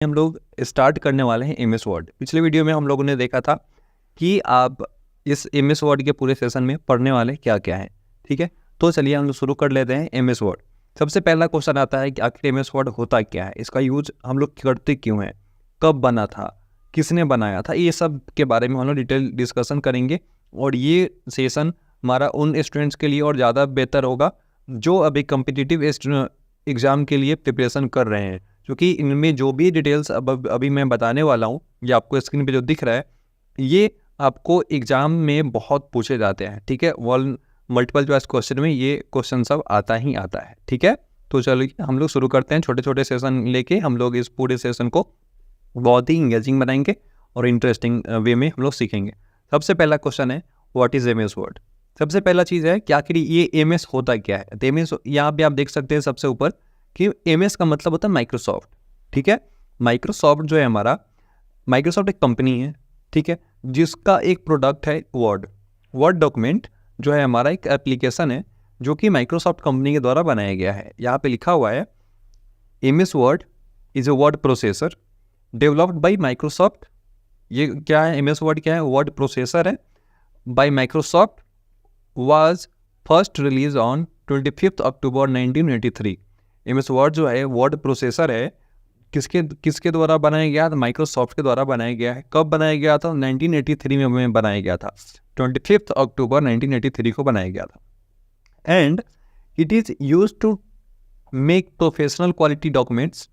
हम लोग स्टार्ट करने वाले हैं एमएस वर्ड। पिछले वीडियो में हम लोगों ने देखा था कि आप इस एमएस वर्ड के पूरे सेशन में पढ़ने वाले क्या क्या हैं। ठीक है, तो चलिए हम लोग शुरू कर लेते हैं एमएस वर्ड। सबसे पहला क्वेश्चन आता है कि आखिर एमएस वर्ड होता क्या है, इसका यूज हम लोग करते क्यों हैं, कब बना था, किसने बनाया था, ये सब के बारे में हम लोग डिटेल डिस्कशन करेंगे। और ये सेशन हमारा उन स्टूडेंट्स के लिए और ज़्यादा बेहतर होगा जो अभी कम्पिटिटिव एग्ज़ाम के लिए प्रिपरेशन कर रहे हैं, क्योंकि इनमें जो भी डिटेल्स अभी मैं बताने वाला हूँ, ये आपको स्क्रीन पे जो दिख रहा है, ये आपको एग्ज़ाम में बहुत पूछे जाते हैं। ठीक है, मल्टीपल चॉइस क्वेश्चन में ये क्वेश्चन सब आता ही आता है। ठीक है, तो चलिए हम लोग शुरू करते हैं। छोटे छोटे सेशन लेके हम लोग इस पूरे सेशन को बहुत ही इंगेजिंग बनाएंगे और इंटरेस्टिंग वे में हम लोग सीखेंगे। सबसे पहला क्वेश्चन है, व्हाट इज़ एमएस वर्ड। सबसे पहला चीज़ है कि आखिर ये एमएस होता क्या है। तो एमएस यहाँ पे आप देख सकते हैं सबसे ऊपर कि एमएस का मतलब होता है माइक्रोसॉफ्ट। ठीक है, माइक्रोसॉफ्ट जो है हमारा, माइक्रोसॉफ्ट एक कंपनी है, ठीक है, जिसका एक प्रोडक्ट है वर्ड। वर्ड डॉक्यूमेंट जो है हमारा एक एप्लीकेशन है जो कि माइक्रोसॉफ्ट कंपनी के द्वारा बनाया गया है। यहाँ पे लिखा हुआ है MS word is a word processor developed by Microsoft. ये क्या है, एमएस वर्ड क्या है, वर्ड प्रोसेसर है, bye Microsoft, was first release on 25 October 1983। MS word जो है वर्ड प्रोसेसर है, किसके द्वारा बनाया गया था, माइक्रोसॉफ्ट के द्वारा बनाया गया है। कब बनाया गया था, 1983 में बनाया गया था, 25 अक्टूबर 1983 को बनाया गया था। And it is use to make professional quality documents,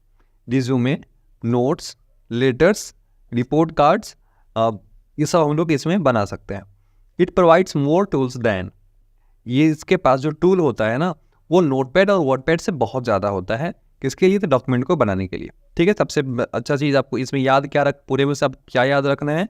resume, notes, letters, report cards, ये सब हम लोग इसमें बना सकते हैं। It provides more tools than, ये इसके पास जो टूल होता है ना, वो नोटपैड और वर्डपैड से बहुत ज़्यादा होता है। किसके लिए, तो डॉक्यूमेंट को बनाने के लिए। ठीक है, सबसे अच्छा चीज़ आपको इसमें याद क्या पूरे में सब क्या याद रखना है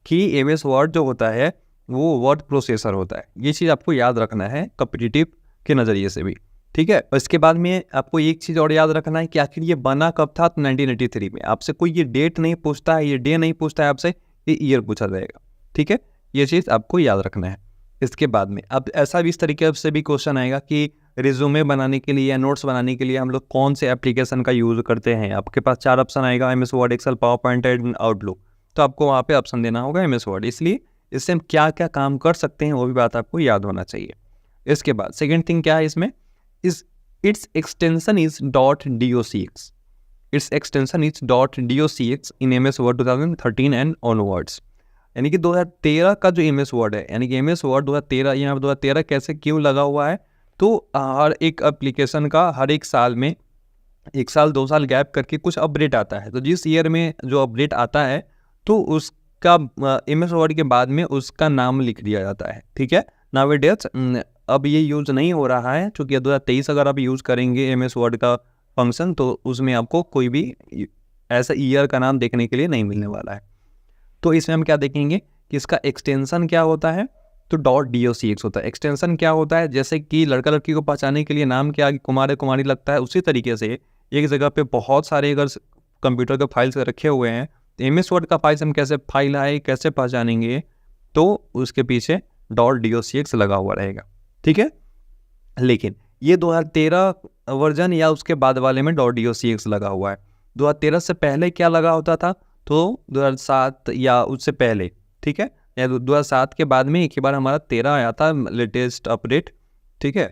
कि एमएस वर्ड जो होता है वो वर्ड प्रोसेसर होता है। ये चीज़ आपको याद रखना है कॉम्पिटिटिव के नज़रिए से भी। ठीक है, और इसके बाद में आपको एक चीज़ और याद रखना है कि आखिर ये बना कब था, तो 1983 में। आपसे कोई ये डेट नहीं पूछता है, ये डे नहीं पूछता है आपसे, ये ईयर पूछा जाएगा। ठीक है, ये चीज़ आपको याद रखना है। इसके बाद में अब ऐसा भी इस तरीके से भी क्वेश्चन आएगा कि रिज्यूमे बनाने के लिए या नोट्स बनाने के लिए हम लोग कौन से एप्लीकेशन का यूज़ करते हैं। आपके पास 4 ऑप्शन आएगा, MS Word, Excel, PowerPoint and Outlook. तो आपको वहाँ पे ऑप्शन देना होगा एमएस वर्ड, इसलिए इससे हम क्या क्या काम कर सकते हैं वो भी बात आपको याद होना चाहिए। इसके बाद सेकेंड थिंग क्या है इसमें, it's extension is .docx। It's extension is .docx in MS word 2013 and onwards. यानी कि 2013 का जो एमएस वर्ड है, यानी कि एमएस वर्ड 2013, यहाँ पर 2013 कैसे क्यों लगा हुआ है, तो हर एक एप्लीकेशन का हर एक साल में 1 साल 2 साल गैप करके कुछ अपडेट आता है। तो जिस ईयर में जो अपडेट आता है तो उसका एमएस वर्ड के बाद में उसका नाम लिख दिया जाता है। ठीक है, नाउअडेज अब ये यूज़ नहीं हो रहा है, चूँकि 2023 अगर आप यूज़ करेंगे एमएस वर्ड का फंक्शन तो उसमें आपको कोई भी ऐसा ईयर का नाम देखने के लिए नहीं मिलने वाला है। तो इसमें हम क्या देखेंगे कि इसका एक्सटेंशन क्या होता है, तो .docx होता है। एक्सटेंशन क्या होता है, जैसे कि लड़का लड़की को पहचानने के लिए नाम के आगे कुमार कुमारी लगता है, उसी तरीके से एक जगह पे बहुत सारे अगर कंप्यूटर के फाइल्स रखे हुए हैं तो एमएस वर्ड का फाइल्स हम कैसे फाइल आए कैसे पहचानेंगे, तो उसके पीछे .docx लगा हुआ रहेगा। ठीक है, लेकिन ये 2013 वर्जन या उसके बाद वाले में .docx लगा हुआ है। 2013 से पहले क्या लगा होता था, तो 2007 या उससे पहले, ठीक है, या 2007 के बाद में एक ही बार हमारा 13 आया था लेटेस्ट अपडेट। ठीक है,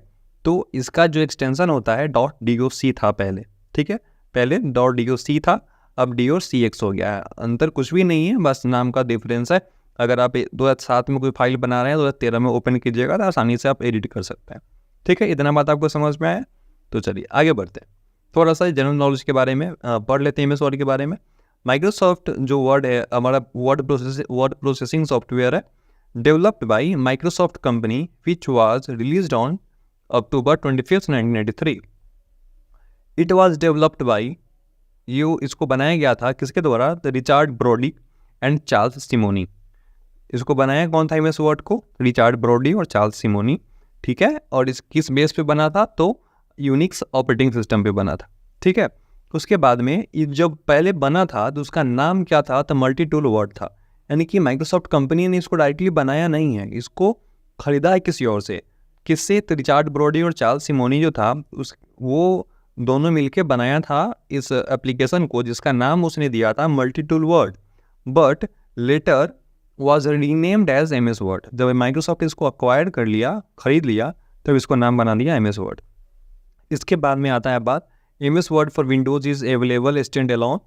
तो इसका जो एक्सटेंशन होता है .doc था पहले। ठीक है, पहले .doc था, अब .docx हो गया है। अंतर कुछ भी नहीं है, बस नाम का डिफरेंस है। अगर आप 2007 में कोई फाइल बना रहे हैं 2013 में ओपन कीजिएगा तो आसानी से आप एडिट कर सकते हैं। ठीक है, इतना बात आपको समझ में आया, तो चलिए आगे बढ़ते हैं। थोड़ा सा जनरल नॉलेज के बारे में पढ़ लेते हैं एमएस वर्ड के बारे में। माइक्रोसॉफ्ट जो वर्ड है हमारा वर्ड प्रोसेसिंग सॉफ्टवेयर है, developed by Microsoft company which was released on October 25, 1983। It was developed by, इसको बनाया गया था किसके द्वारा, Richard Brodie and Charles Simonyi. इसको बनाया कौन था एमएस वर्ड को, रिचार्ड ब्रॉडी और चार्ल्स सिमोनी। ठीक है, और इस किस बेस पे बना था, तो यूनिक्स ऑपरेटिंग सिस्टम पे बना था। ठीक है, उसके बाद में ये जब पहले बना था तो उसका नाम क्या था, तो मल्टी टूल वर्ड था। यानी कि माइक्रोसॉफ्ट कंपनी ने इसको डायरेक्टली बनाया नहीं है, इसको खरीदा है किसी और से। किससे, तो रिचार्ड ब्रॉडी और चार्ल्स सिमोनी जो था वो दोनों मिलके बनाया था इस एप्लीकेशन को, जिसका नाम उसने दिया था multi tool word, but later was renamed as MS word. जब माइक्रोसॉफ्ट इसको अक्वायर कर लिया, खरीद लिया, तब इसको नाम बना दिया MS वर्ड। इसके बाद में आता है बात, MS Word for Windows is available stand alone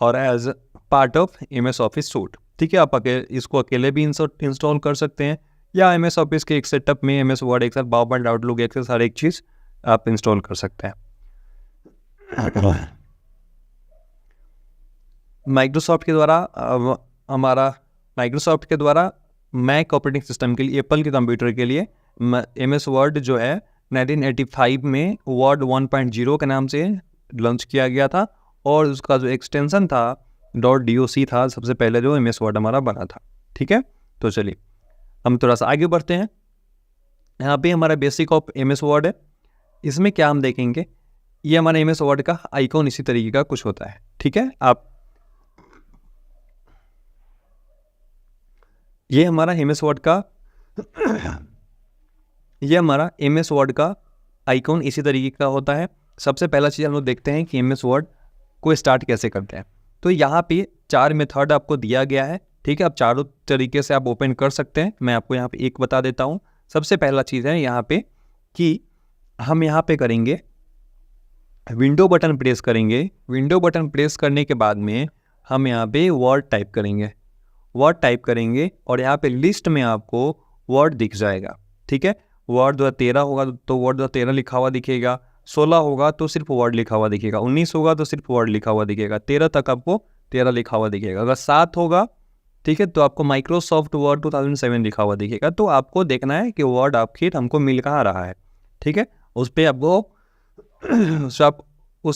और as part of MS Office suite. ठीक है, आप इसको अकेले भी इंस्टॉल कर सकते हैं, या MS ऑफिस के एक सेटअप में MS Word, Excel, PowerPoint, Outlook, Access, हर एक चीज़ आप इंस्टॉल कर सकते हैं। माइक्रोसॉफ्ट के द्वारा मैक ऑपरेटिंग सिस्टम के लिए, एप्पल के कंप्यूटर के लिए MS वर्ड जो है 1985 में वर्ड 1.0 के नाम से लॉन्च किया गया था, और उसका जो एक्सटेंशन था .doc था, सबसे पहले जो MS वर्ड हमारा बना था। ठीक है, तो चलिए हम थोड़ा सा आगे बढ़ते हैं। यहाँ पे हमारा बेसिक ऑफ MS वर्ड है। इसमें क्या हम देखेंगे, ये हमारा MS वर्ड का आइकॉन इसी तरीके का कुछ होता है। ठीक है, ये हमारा MS वर्ड का आइकॉन इसी तरीके का होता है। सबसे पहला चीज़ हम लोग देखते हैं कि MS वर्ड को स्टार्ट कैसे करते हैं। तो यहाँ पे 4 मेथड आपको दिया गया है। ठीक है, आप चारों तरीके से आप ओपन कर सकते हैं। मैं आपको यहाँ पे एक बता देता हूँ। सबसे पहला चीज़ है यहाँ पे कि हम यहाँ पे करेंगे विंडो बटन प्रेस करेंगे। विंडो बटन प्रेस करने के बाद में हम यहाँ पे वर्ड टाइप करेंगे और यहाँ पे लिस्ट में आपको वर्ड दिख जाएगा। ठीक है, वर्ड 2013 होगा तो वर्ड 2013 लिखा हुआ दिखेगा, 16 होगा तो सिर्फ वर्ड लिखा हुआ दिखेगा, 19 होगा तो सिर्फ वर्ड लिखा हुआ दिखेगा, 13 तक आपको 13 लिखा हुआ दिखेगा। अगर 7 होगा, ठीक है, तो आपको माइक्रोसॉफ्ट वर्ड 2007 लिखा हुआ दिखेगा। तो आपको देखना है कि वर्ड आखिर हमको मिल कहाँ रहा है। ठीक है, उस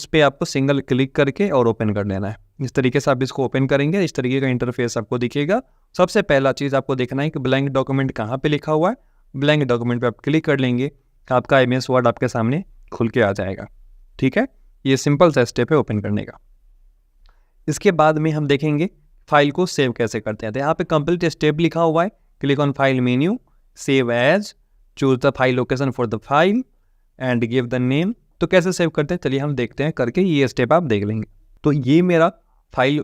पर आपको सिंगल क्लिक करके और ओपन कर लेना है। इस तरीके से आप इसको ओपन करेंगे, इस तरीके का इंटरफेस आपको दिखेगा। सबसे पहला चीज़ आपको देखना है कि ब्लैंक डॉक्यूमेंट कहाँ पे लिखा हुआ है। ब्लैंक डॉक्यूमेंट पे आप क्लिक कर लेंगे, आपका MS वर्ड आपके सामने खुल के आ जाएगा। ठीक है, ये सिंपल सा स्टेप है ओपन करने का। इसके बाद में हम देखेंगे फाइल को सेव कैसे करते हैं। तो यहाँ पे कंप्लीट स्टेप लिखा हुआ है, click on file menu, save as, choose the file location for the file and give the name. तो कैसे सेव करते हैं चलिए हम देखते हैं करके, ये स्टेप आप देख लेंगे। तो ये मेरा फाइल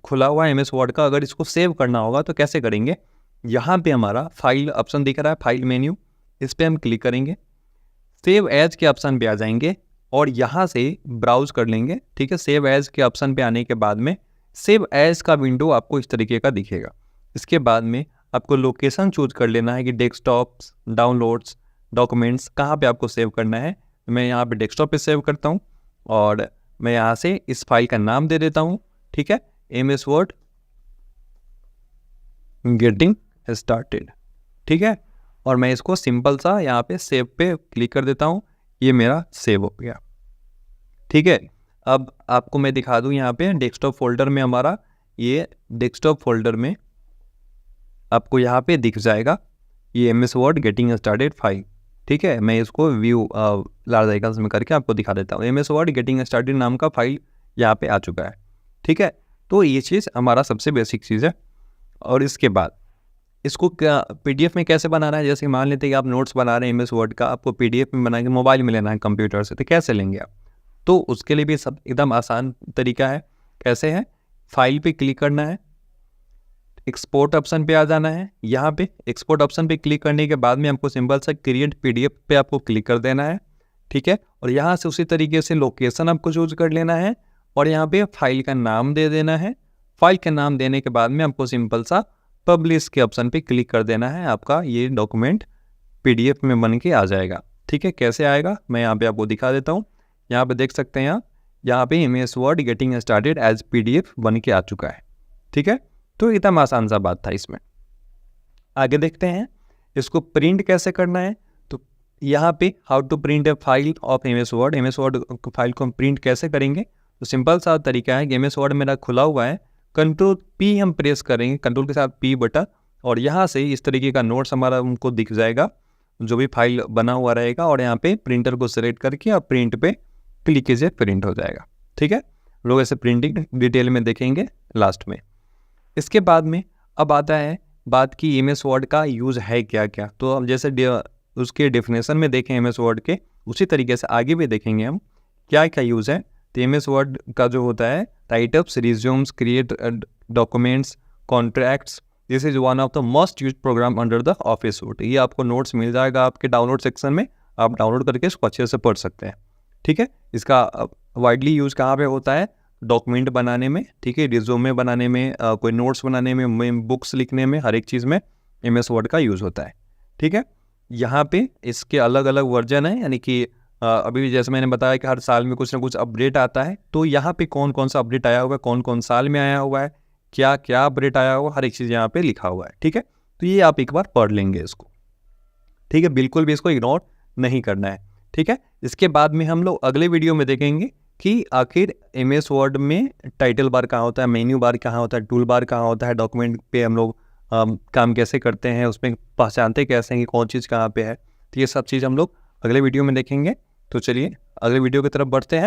खुला हुआ है MS वर्ड का। अगर इसको सेव करना होगा तो कैसे करेंगे, यहाँ पे हमारा फाइल ऑप्शन दिख रहा है, फाइल मेन्यू, इस पर हम क्लिक करेंगे, सेव एज के ऑप्शन पे आ जाएंगे और यहाँ से ब्राउज कर लेंगे। ठीक है, सेव एज के ऑप्शन पे आने के बाद में सेव एज का विंडो आपको इस तरीके का दिखेगा। इसके बाद में आपको लोकेशन चूज कर लेना है कि डेस्कटॉप्स, डाउनलोड्स, डॉक्यूमेंट्स कहाँ पे आपको सेव करना है। मैं यहाँ पे डेस्कटॉप पे सेव करता हूँ और मैं यहाँ से इस फाइल का नाम दे देता हूँ। ठीक है, MS वर्ड गेटिंग स्टार्टेड। ठीक है, और मैं इसको सिंपल सा यहाँ पे सेव पे क्लिक कर देता हूँ। ये मेरा सेव हो गया। ठीक है, अब आपको मैं दिखा दूँ यहाँ पे डेस्कटॉप फोल्डर में हमारा, ये डेस्कटॉप फोल्डर में आपको यहाँ पे दिख जाएगा ये MS word getting started file. ठीक है, मैं इसको व्यू लार्ज आइकन्स में करके आपको दिखा देता हूँ। MS वर्ड गेटिंग स्टार्टेड नाम का फाइल यहाँ पे आ चुका है। ठीक है, तो ये चीज़ हमारा सबसे बेसिक चीज़ है। और इसके बाद इसको PDF में कैसे बनाना है, जैसे मान लेते हैं कि आप नोट्स बना रहे हैं MS वर्ड का, आपको PDF में बना के मोबाइल में लेना है कंप्यूटर से, तो कैसे लेंगे आप। तो उसके लिए भी सब एकदम आसान तरीका है। कैसे है, फाइल पे क्लिक करना है, एक्सपोर्ट ऑप्शन पे आ जाना है। यहाँ पे एक्सपोर्ट ऑप्शन पे क्लिक करने के बाद में आपको सिंपल सा क्रिएट PDF पे आपको क्लिक कर देना है। ठीक है, और यहाँ से उसी तरीके से लोकेशन आपको चूज कर लेना है और यहाँ पे फाइल का नाम दे देना है। फाइल का नाम देने के बाद में आपको सिंपल सा पब्लिश के ऑप्शन पे क्लिक कर देना है। आपका ये डॉक्यूमेंट PDF में बन के आ जाएगा। ठीक है, कैसे आएगा मैं यहाँ पे आपको दिखा देता हूँ। यहाँ पे देख सकते हैं आप, यहाँ पे MS word getting started as PDF बन के आ चुका है। ठीक है, तो एकदम आसान सा बात था इसमें। आगे देखते हैं इसको प्रिंट कैसे करना है। तो यहाँ पे how to print a file of MS word file को हम प्रिंट कैसे करेंगे। तो सिंपल सा तरीका है कि MS वर्ड मेरा खुला हुआ है, Ctrl+P हम प्रेस करेंगे, कंट्रोल के साथ P बटन, और यहाँ से इस तरीके का नोट्स हमारा हमको दिख जाएगा, जो भी फाइल बना हुआ रहेगा, और यहाँ पे प्रिंटर को सिलेक्ट करके आप प्रिंट पे क्लिक कीजिए, प्रिंट हो जाएगा। ठीक है, लोग ऐसे प्रिंटिंग डिटेल में देखेंगे लास्ट में। इसके बाद में अब आता है बात की MS वर्ड का यूज़ है क्या क्या। तो अब जैसे उसके डेफिनेशन में देखें MS वर्ड के, उसी तरीके से आगे भी देखेंगे हम क्या क्या यूज़ है? तो MS वर्ड का जो होता है write ups, resumes, create documents, contracts, this is one of the most use program under the office suite. ये आपको नोट्स मिल जाएगा आपके डाउनलोड सेक्शन में, आप डाउनलोड करके इसको अच्छे से पढ़ सकते हैं। ठीक है, इसका वाइडली यूज़ कहाँ पे होता है? डॉक्यूमेंट बनाने में, ठीक है, रिज्यूमे बनाने में, कोई नोट्स बनाने में, बुक्स लिखने में, हर एक चीज़ में MS वर्ड का यूज़ होता है। ठीक है, यहाँ पे इसके अलग अलग वर्जन है, यानी कि अभी भी जैसे मैंने बताया कि हर साल में कुछ ना कुछ अपडेट आता है, तो यहाँ पे कौन कौन सा अपडेट आया हुआ है, कौन कौन साल में आया हुआ है, क्या क्या अपडेट आया हुआ, हर एक चीज़ यहाँ पे लिखा हुआ है। ठीक है, तो ये आप एक बार पढ़ लेंगे इसको। ठीक है, बिल्कुल भी इसको इग्नोर नहीं करना है। ठीक है, इसके बाद में हम लोग अगले वीडियो में देखेंगे कि आखिर MS वर्ड में टाइटल बार कहाँ होता है, मेन्यू बार कहाँ होता है, टूल बार कहाँ होता है, डॉक्यूमेंट पे हम लोग काम कैसे करते हैं, उसमें पहचानते कैसे हैं कि कौन चीज़ कहाँ पे है। तो ये सब चीज़ हम लोग अगले वीडियो में देखेंगे। तो चलिए अगले वीडियो की तरफ बढ़ते हैं।